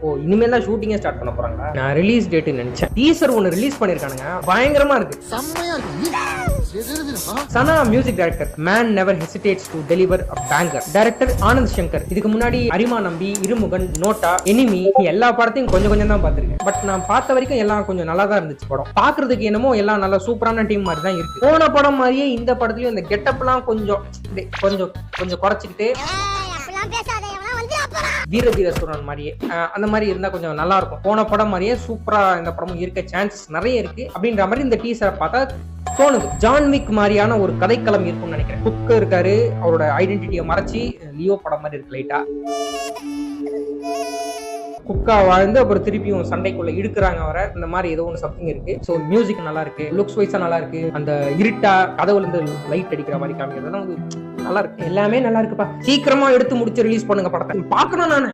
ஓ இனிமேல் தான் ஷூட்டிங்கே ஸ்டார்ட் பண்ண போறாங்க. நான் ரிலீஸ் டேட் நினைச்சேன். டீசர் ஒன்னு ரிலீஸ் பண்ணிருக்கானுங்க, பயங்கரமா இருக்கு, செம்மையா இருக்கு. Sana music director, man never hesitates to deliver a banger. Director Anand Shankar. இதுக்கு முன்னாடி அரிமா நம்பி, இருமுகன், நோட்டா, எனிமி எல்லா படத்தையும் கொஞ்சம் கொஞ்சம் தான் பார்த்திருக்கேன். பட் நான் பார்த்த வரைக்கும் எல்லாம் கொஞ்சம் நல்லா தான் இருந்துச்சு. படம் பாக்குறதுக்கு என்னமோ எல்லாம் நல்ல சூப்பரான டீம் மாதிரி தான் இருக்கு. போன படம் மாதிரியே இந்த படத்துலயும் இந்த கெட்டப் எல்லாம் கொஞ்சம் கொஞ்சம் கொஞ்சம் குறைச்சிக்கிட்டு வீர தீர சூரன் மாதிரியே அந்த மாதிரி இருந்தா கொஞ்சம் நல்லா இருக்கும். போன படம் மாதிரியே சூப்பரா இந்த படமும் இருக்க சான்சஸ் நிறைய இருக்கு அப்படின்ற மாதிரி இந்த டீசரை பார்த்தா தோணுது. ஜான்விக் மாதிரியான ஒரு கதைக்களம் இருக்கும்னு நினைக்கிறேன். குக் இருக்காரு, அவரோட ஐடென்டிட்டியை மறைச்சி லியோ படம் மாதிரி இருக்கு. லைட்டா குக்கா வாழ்ந்து அப்புறம் திருப்பியும் சண்டைக்குள்ள இழுக்கிறாங்க வர, இந்த மாதிரி ஏதோ ஒன்று சம்திங் இருக்கு. ஸோ மியூசிக் நல்லா இருக்கு, லுக்ஸ் வைஸா நல்லா இருக்கு. அந்த இருட்டா கதவுல இருந்து லைட் அடிக்கிற மாதிரி காமிக்கிறதுலாம் நல்லா இருக்கு. எல்லாமே நல்லா இருக்குப்பா. சீக்கிரமா எடுத்து முடிச்சு ரிலீஸ் பண்ணுங்க படத்தை, பார்க்கணும் நானு.